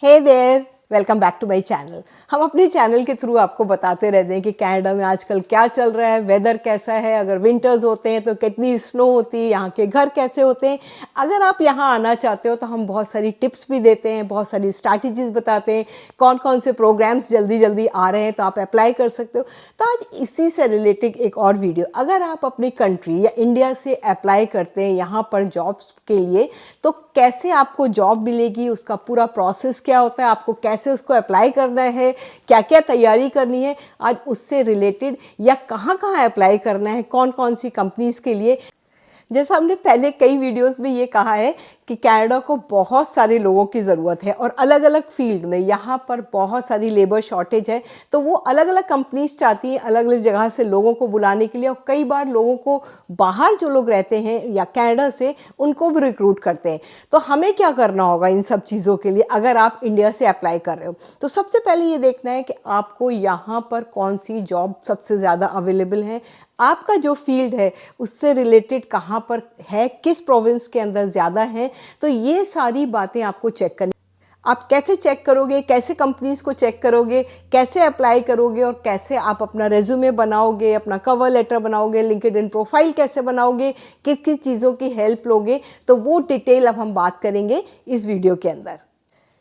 Hey there, welcome back to my channel. हम अपने channel के थ्रू आपको बताते रहते हैं कि कनाडा में आजकल क्या चल रहा है, वेदर कैसा है, अगर विंटर्स होते हैं तो कितनी स्नो होती है, यहाँ के घर कैसे होते हैं। अगर आप यहाँ आना चाहते हो तो हम बहुत सारी टिप्स भी देते हैं, बहुत सारी स्ट्रैटेजीज बताते हैं, कौन कौन से प्रोग्राम्स जल्दी जल्दी आ रहे हैं तो आप अप्लाई कर सकते हो। तो आज इसी से रिलेटेड एक और वीडियो, अगर आप अपनी कंट्री या इंडिया से अप्लाई करते हैं यहाँ पर जॉब्स के लिए तो कैसे आपको जॉब मिलेगी, उसका पूरा प्रोसेस क्या होता है, आपको कैसे उसको अप्लाई करना है, क्या क्या तैयारी करनी है, आज उससे रिलेटेड या कहाँ कहाँ अप्लाई करना है, कौन कौन सी कंपनीज के लिए। जैसा हमने पहले कई वीडियोस में ये कहा है कि कनाडा को बहुत सारे लोगों की ज़रूरत है और अलग अलग फील्ड में यहाँ पर बहुत सारी लेबर शॉर्टेज है, तो वो अलग अलग कंपनीज चाहती हैं अलग अलग जगह से लोगों को बुलाने के लिए। और कई बार लोगों को बाहर जो लोग रहते हैं या कनाडा से उनको भी रिक्रूट करते हैं। तो हमें क्या करना होगा इन सब चीज़ों के लिए अगर आप इंडिया से अप्लाई कर रहे हो? तो सबसे पहले ये देखना है कि आपको यहाँ पर कौन सी जॉब सबसे ज़्यादा अवेलेबल है, आपका जो फील्ड है उससे रिलेटेड कहाँ पर है, किस प्रोविंस के अंदर ज़्यादा है। तो ये सारी बातें आपको चेक करनी। आप कैसे चेक करोगे, कैसे कंपनीज को चेक करोगे, कैसे अप्लाई करोगे और कैसे आप अपना रेज्यूमे बनाओगे, अपना कवर लेटर बनाओगे, लिंक्डइन प्रोफाइल कैसे बनाओगे, किस किस चीज़ों की हेल्प लोगे, तो वो डिटेल अब हम बात करेंगे इस वीडियो के अंदर।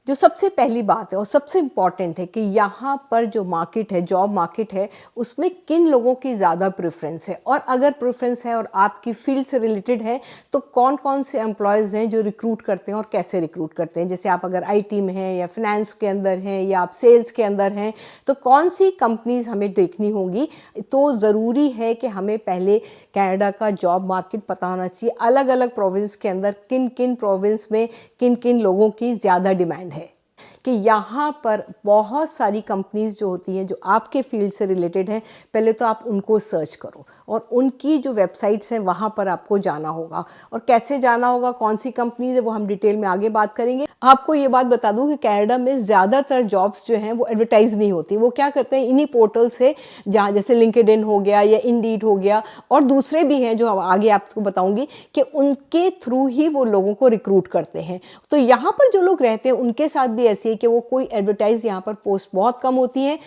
जो सबसे पहली बात है और सबसे इम्पॉर्टेंट है कि यहाँ पर जो मार्केट है, जॉब मार्केट है, उसमें किन लोगों की ज़्यादा प्रेफरेंस है, और अगर प्रेफरेंस है और आपकी फील्ड से रिलेटेड है तो कौन कौन से एम्प्लॉयज़ हैं जो रिक्रूट करते हैं और कैसे रिक्रूट करते हैं। जैसे आप अगर आईटी में हैं या फिनेंस के अंदर हैं या आप सेल्स के अंदर हैं तो कौन सी कंपनीज हमें देखनी होगी। तो ज़रूरी है कि हमें पहले कनाडा का जॉब मार्केट पता होना चाहिए, अलग अलग प्रोविंस के अंदर किन किन प्रोविंस में किन किन लोगों की ज़्यादा डिमांड है। कि यहाँ पर बहुत सारी कंपनीज जो होती हैं जो आपके फील्ड से रिलेटेड हैं, पहले तो आप उनको सर्च करो और उनकी जो वेबसाइट्स हैं वहाँ पर आपको जाना होगा। और कैसे जाना होगा, कौन सी कंपनीज है, वो हम डिटेल में आगे बात करेंगे। आपको ये बात बता दूं कि कनाडा में ज़्यादातर जॉब्स जो हैं वो एडवर्टाइज नहीं होती। वो क्या करते हैं, इन्हीं पोर्टल से, जहाँ जैसे लिंक्डइन हो गया या इंडीड हो गया और दूसरे भी हैं जो आगे आपको बताऊंगी, कि उनके थ्रू ही वो लोगों को रिक्रूट करते हैं। तो यहाँ पर जो लोग रहते हैं उनके साथ भी ऐसी है कि वो कोई एडवर्टाइज यहाँ पर पोस्ट बहुत कम होती है।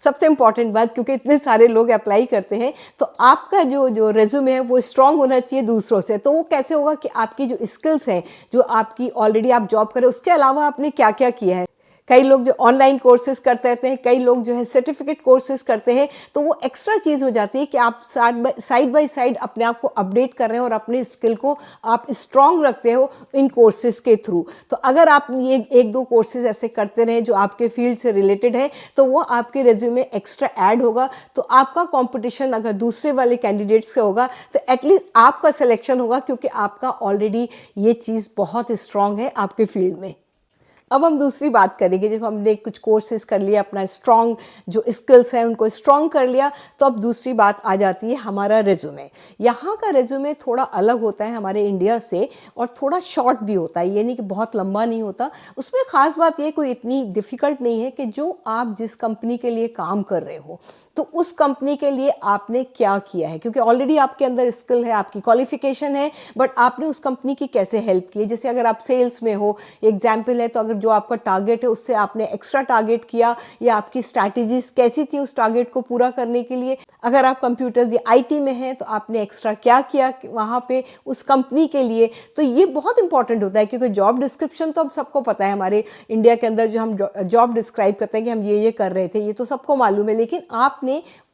सबसे इंपॉर्टेंट बात, क्योंकि इतने सारे लोग अप्लाई करते हैं तो आपका जो रेज्यूमे है वो स्ट्रांग होना चाहिए दूसरों से। तो वो कैसे होगा कि आपकी जो स्किल्स हैं, जो आपकी ऑलरेडी आप जॉब करें, उसके अलावा आपने क्या क्या किया है। कई लोग जो ऑनलाइन कोर्सेज करते रहते हैं, कई लोग जो है सर्टिफिकेट कोर्सेज करते हैं, तो वो एक्स्ट्रा चीज़ हो जाती है कि आप साइड बाय साइड अपने आप को अपडेट कर रहे हैं और अपने स्किल को आप स्ट्रांग रखते हो इन कोर्सेज के थ्रू। तो अगर आप ये एक दो कोर्सेज ऐसे करते रहें जो आपके फील्ड से रिलेटेड है तो वो आपके रेज्यूमे एक्स्ट्रा ऐड होगा। तो आपका कॉम्पिटिशन अगर दूसरे वाले कैंडिडेट्स का होगा तो एटलीस्ट आपका सिलेक्शन होगा, क्योंकि आपका ऑलरेडी ये चीज़ बहुत स्ट्रांग है आपके फील्ड में। अब हम दूसरी बात करेंगे। जब हमने कुछ कोर्सेज कर लिया, अपना स्ट्रॉन्ग जो स्किल्स हैं उनको स्ट्रॉन्ग कर लिया, तो अब दूसरी बात आ जाती है हमारा रेज्यूमे। यहाँ का रेज्यूमे थोड़ा अलग होता है हमारे इंडिया से और थोड़ा शॉर्ट भी होता है, ये नहीं कि बहुत लंबा नहीं होता। उसमें ख़ास बात ये कोई इतनी डिफ़िकल्ट नहीं है कि जो आप जिस कंपनी के लिए काम कर रहे हो तो उस कंपनी के लिए आपने क्या किया है, क्योंकि ऑलरेडी आपके अंदर स्किल है, आपकी क्वालिफिकेशन है, बट आपने उस कंपनी की कैसे हेल्प की है। जैसे अगर आप सेल्स में हो, एग्जाम्पल है, तो अगर जो आपका टारगेट है उससे आपने एक्स्ट्रा टारगेट किया या आपकी स्ट्रैटेजीज कैसी थी उस टारगेट को पूरा करने के लिए। अगर आप कंप्यूटर्स या आईटी में हैं तो आपने एक्स्ट्रा क्या किया वहाँ पे उस कंपनी के लिए। तो ये बहुत इंपॉर्टेंट होता है, क्योंकि जॉब डिस्क्रिप्शन तो हम सबको पता है, हमारे इंडिया के अंदर जो हम जॉब डिस्क्राइब करते हैं कि हम ये कर रहे थे, ये तो सबको मालूम है, लेकिन आपने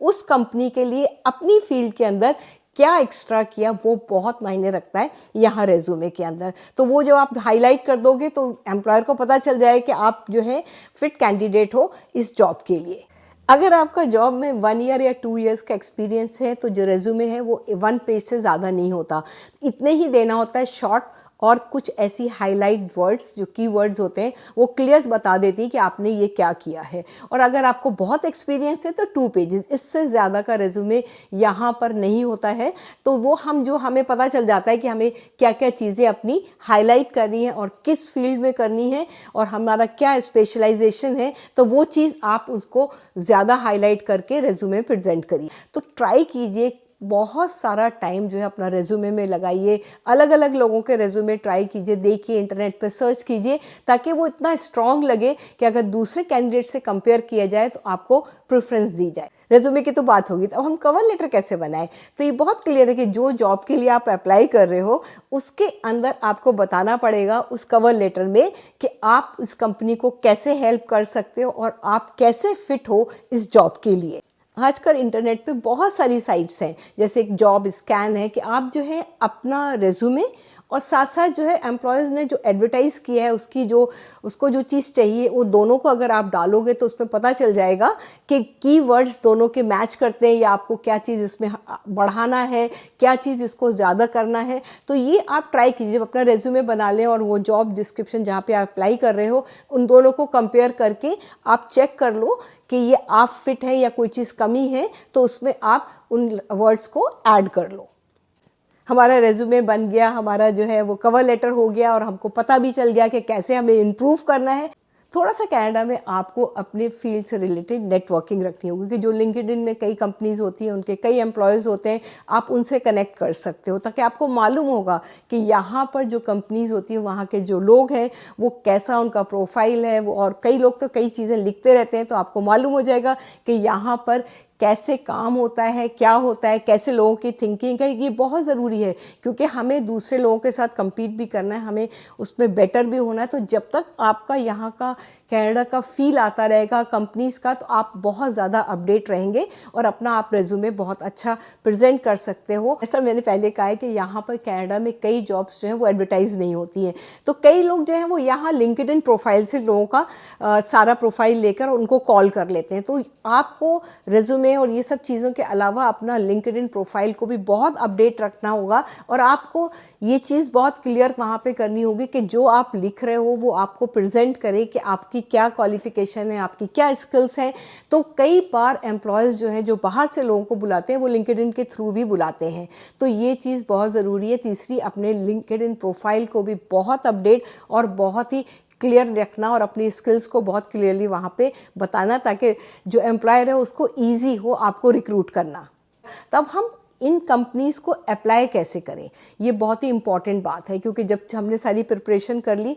उस कंपनी के लिए अपनी फील्ड के अंदर क्या एक्स्ट्रा किया वो बहुत मायने रखता है यहाँ रेज्यूमे के अंदर। तो वो जब आप हाईलाइट कर दोगे तो एम्प्लॉयर को पता चल जाए कि आप जो है फिट कैंडिडेट हो इस जॉब के लिए। अगर आपका जॉब में 1 ईयर या 2 ईयर्स का एक्सपीरियंस है तो जो रेज्यूमे है वो 1 पेज से ज़्यादा नहीं होता, इतने ही देना होता है शॉर्ट, और कुछ ऐसी हाईलाइट वर्ड्स जो कीवर्ड्स होते हैं वो क्लियर्स बता देती है कि आपने ये क्या किया है। और अगर आपको बहुत एक्सपीरियंस है तो 2 पेजेस, इससे ज़्यादा का रेज्यूमे यहाँ पर नहीं होता है। तो वो हमें पता चल जाता है कि हमें क्या क्या चीज़ें अपनी हाईलाइट करनी है और किस फील्ड में करनी है और हमारा क्या स्पेशलाइजेशन है, तो वो चीज़ आप उसको ज़्यादा हाईलाइट करके रेज्यूमे प्रेजेंट करिए। तो ट्राई कीजिए बहुत सारा टाइम जो है अपना रेज्यूमे में लगाइए, अलग अलग लोगों के रेज्यूमे ट्राई कीजिए, देखिए, इंटरनेट पर सर्च कीजिए, ताकि वो इतना स्ट्रांग लगे कि अगर दूसरे कैंडिडेट से कंपेयर किया जाए तो आपको प्रेफरेंस दी जाए। रेज्यूमे की तो बात होगी, तो अब हम कवर लेटर कैसे बनाएं? तो ये बहुत क्लियर है कि जो जॉब के लिए आप अप्लाई कर रहे हो उसके अंदर आपको बताना पड़ेगा उस कवर लेटर में कि आप इस कंपनी को कैसे हेल्प कर सकते हो और आप कैसे फिट हो इस जॉब के लिए। आजकल इंटरनेट पे बहुत सारी साइट्स हैं, जैसे एक जॉब स्कैन है कि आप जो है अपना रेज्यूमे और साथ साथ जो है एम्प्लॉयज़ ने जो एडवर्टाइज़ किया है उसको जो चीज़ चाहिए वो दोनों को अगर आप डालोगे तो उसमें पता चल जाएगा कि कीवर्ड्स दोनों के मैच करते हैं या आपको क्या चीज़ इसमें बढ़ाना है, क्या चीज़ इसको ज़्यादा करना है। तो ये आप ट्राई कीजिए, जब अपना रेज्यूमे बना लें और वो जॉब डिस्क्रिप्शन जहाँ पे आप अप्लाई कर रहे हो उन दोनों को कंपेयर करके आप चेक कर लो कि ये आप फिट है या कोई चीज़ कमी है, तो उसमें आप उन वर्ड्स को ऐड कर लो। हमारा रेज्यूमे बन गया, हमारा जो है वो कवर लेटर हो गया और हमको पता भी चल गया कि कैसे हमें इम्प्रूव करना है। थोड़ा सा कनाडा में आपको अपने फील्ड से रिलेटेड नेटवर्किंग रखनी होगी, क्योंकि जो लिंक्डइन में कई कंपनीज़ होती हैं, उनके कई एम्प्लॉयज़ होते हैं, आप उनसे कनेक्ट कर सकते हो ताकि आपको मालूम होगा कि यहाँ पर जो कंपनीज़ होती हैं वहाँ के जो लोग हैं वो कैसा उनका प्रोफाइल है। वो और कई लोग तो कई चीज़ें लिखते रहते हैं, तो आपको मालूम हो जाएगा कि यहाँ पर कैसे काम होता है, क्या होता है, कैसे लोगों की थिंकिंग है। ये बहुत ज़रूरी है क्योंकि हमें दूसरे लोगों के साथ compete भी करना है, हमें उसमें बेटर भी होना है। तो जब तक आपका यहाँ का कनाडा का फील आता रहेगा कंपनीज़ का, तो आप बहुत ज़्यादा अपडेट रहेंगे और अपना आप रेज्यूमे बहुत अच्छा प्रेजेंट कर सकते हो। ऐसा मैंने पहले कहा है कि यहाँ पर कनाडा में कई जॉब्स जो हैं वो एडवर्टाइज नहीं होती हैं, तो कई लोग जो हैं वो यहाँ लिंक्डइन प्रोफाइल से लोगों का सारा प्रोफाइल लेकर उनको कॉल कर लेते हैं। तो आपको रेज्यूमे और ये सब चीज़ों के अलावा अपना लिंक्डइन प्रोफाइल को भी बहुत अपडेट रखना होगा और आपको ये चीज़ बहुत क्लियर वहाँ पे करनी होगी कि जो आप लिख रहे हो वो आपको प्रेजेंट करे कि आपकी क्या क्वालिफिकेशन है, आपकी क्या स्किल्स हैं। तो कई बार एम्प्लॉयज़ जो है जो बाहर से लोगों को बुलाते हैं वो लिंक्डइन के थ्रू भी बुलाते हैं, तो ये चीज़ बहुत ज़रूरी है। तीसरी, अपने लिंक्डइन प्रोफाइल को भी बहुत अपडेट और बहुत ही क्लियर रखना और अपनी स्किल्स को बहुत क्लियरली वहाँ पे बताना, ताकि जो एम्प्लॉयर है उसको ईजी हो आपको रिक्रूट करना। तब हम इन कंपनीज़ को अप्लाई कैसे करें, ये बहुत ही इम्पॉर्टेंट बात है, क्योंकि जब हमने सारी प्रिपरेशन कर ली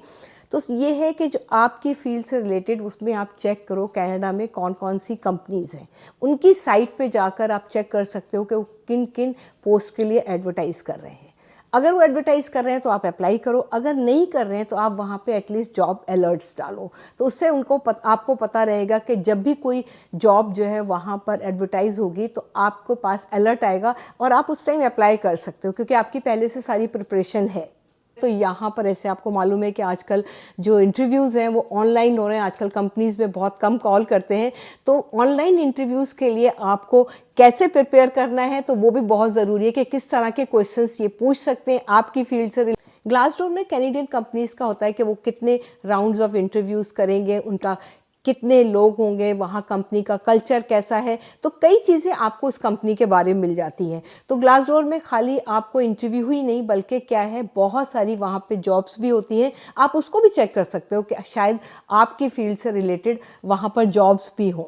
तो ये है कि जो आपकी फील्ड से रिलेटेड उसमें आप चेक करो कनाडा में कौन कौन सी कंपनीज़ हैं। उनकी साइट पे जाकर आप चेक कर सकते हो कि वो किन किन पोस्ट के लिए एडवर्टाइज़ कर रहे हैं। अगर वो एडवर्टाइज़ कर रहे हैं तो आप अप्लाई करो, अगर नहीं कर रहे हैं तो आप वहाँ पे एटलीस्ट जॉब अलर्ट्स डालो, तो उससे आपको पता रहेगा कि जब भी कोई जॉब जो है वहाँ पर एडवर्टाइज़ होगी तो आपको पास अलर्ट आएगा और आप उस टाइम अप्लाई कर सकते हो, क्योंकि आपकी पहले से सारी प्रिपरेशन है। तो यहाँ पर ऐसे आपको मालूम है कि आजकल जो इंटरव्यूज़ हैं वो ऑनलाइन हो रहे हैं, आजकल कंपनीज़ में बहुत कम कॉल करते हैं, तो ऑनलाइन इंटरव्यूज़ के लिए आपको कैसे प्रिपेयर करना है तो वो भी बहुत ज़रूरी है कि किस तरह के क्वेश्चंस ये पूछ सकते हैं आपकी फील्ड से। ग्लासडोर में कैनेडियन कंपनीज़ का होता है कि वो कितने राउंड्स ऑफ इंटरव्यूज़ करेंगे, उनका कितने लोग होंगे, वहाँ कंपनी का कल्चर कैसा है, तो कई चीज़ें आपको उस कंपनी के बारे में मिल जाती हैं। तो ग्लासडोर में खाली आपको इंटरव्यू ही नहीं बल्कि क्या है, बहुत सारी वहाँ पे जॉब्स भी होती हैं, आप उसको भी चेक कर सकते हो कि शायद आपकी फील्ड से रिलेटेड वहाँ पर जॉब्स भी हों।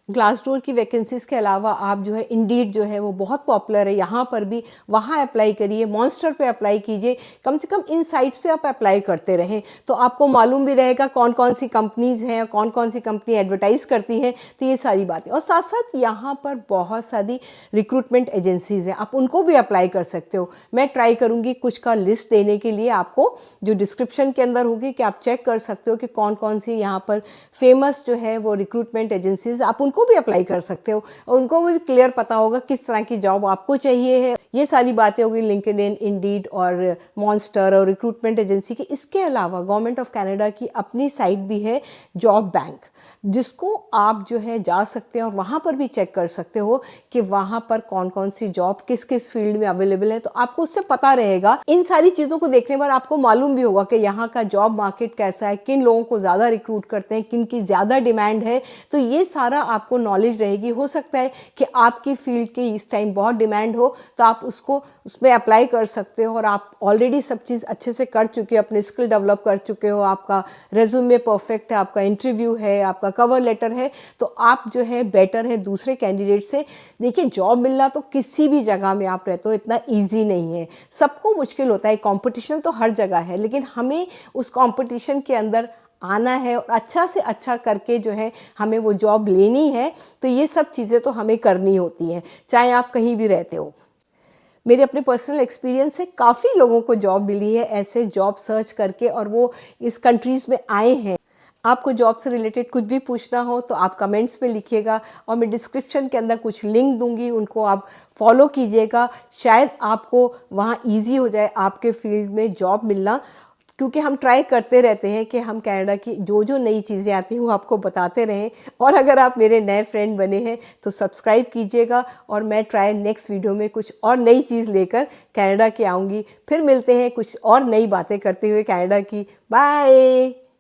ग्लासडोर की वैकेंसीज़ के अलावा आप जो है इंडीड जो है वो बहुत पॉपुलर है, यहाँ पर भी वहाँ अप्लाई करिए, मॉन्स्टर पे अप्लाई कीजिए, कम से कम इन साइट्स पे आप अप्लाई करते रहें तो आपको मालूम भी रहेगा कौन कौन सी कंपनीज़ हैं, कौन कौन सी कंपनी एडवर्टाइज़ करती हैं। तो ये सारी बातें, और साथ साथ यहाँ पर बहुत सारी रिक्रूटमेंट एजेंसीज़ हैं, आप उनको भी अप्लाई कर सकते हो। मैं ट्राई करूँगी कुछ का लिस्ट देने के लिए आपको, जो डिस्क्रिप्शन के अंदर होगी, कि आप चेक कर सकते हो कि कौन कौन सी यहाँ पर फेमस जो है वो रिक्रूटमेंट एजेंसीज़, आप उनको भी अप्लाई कर सकते हो और उनको भी क्लियर पता होगा किस तरह की जॉब आपको चाहिए है। ये सारी बातें होगी लिंक्डइन, इंडीड और मॉन्स्टर और रिक्रूटमेंट एजेंसी की। इसके अलावा गवर्नमेंट ऑफ कनाडा की अपनी साइट भी है जॉब बैंक, जिसको आप जो है जा सकते हैं और वहाँ पर भी चेक कर सकते हो कि वहाँ पर कौन कौन सी जॉब किस किस फील्ड में अवेलेबल है, तो आपको उससे पता रहेगा। इन सारी चीज़ों को देखने पर आपको मालूम भी होगा कि यहाँ का जॉब मार्केट कैसा है, किन लोगों को ज़्यादा रिक्रूट करते हैं, किन की ज़्यादा डिमांड है। तो ये सारा आपको नॉलेज रहेगी, हो सकता है कि आपकी फील्ड की इस टाइम बहुत डिमांड हो, तो आप उसको उसमें अप्लाई कर सकते हो और आप ऑलरेडी सब चीज़ अच्छे से कर चुके हो, अपने स्किल डेवलप कर चुके हो, आपका रेज्यूमे परफेक्ट है, आपका इंटरव्यू है, आपका कवर लेटर है, तो आप जो है बेटर है दूसरे कैंडिडेट से। देखिए, जॉब मिलना तो किसी भी जगह में आप रहते हो इतना ईजी नहीं है, सबको मुश्किल होता है, कंपटीशन तो हर जगह है, लेकिन हमें उस कंपटीशन के अंदर आना है और अच्छा से अच्छा करके जो है हमें वो जॉब लेनी है। तो ये सब चीज़ें तो हमें करनी होती हैं, चाहे आप कहीं भी रहते हो। मेरे अपने पर्सनल एक्सपीरियंस से काफ़ी लोगों को जॉब मिली है ऐसे जॉब सर्च करके, और वो इस कंट्रीज़ में आए हैं। आपको जॉब से रिलेटेड कुछ भी पूछना हो तो आप कमेंट्स में लिखिएगा, और मैं डिस्क्रिप्शन के अंदर कुछ लिंक दूंगी, उनको आप फॉलो कीजिएगा। शायद आपको वहाँ इजी हो जाए आपके फील्ड में जॉब मिलना, क्योंकि हम ट्राई करते रहते हैं कि हम कनाडा की जो जो नई चीज़ें आती हैं वो आपको बताते रहें। और अगर आप मेरे नए फ्रेंड बने हैं तो सब्सक्राइब कीजिएगा, और मैं ट्राई नेक्स्ट वीडियो में कुछ और नई चीज़ लेकर कनाडा के आऊँगी। फिर मिलते हैं कुछ और नई बातें करते हुए कनाडा की। बाय।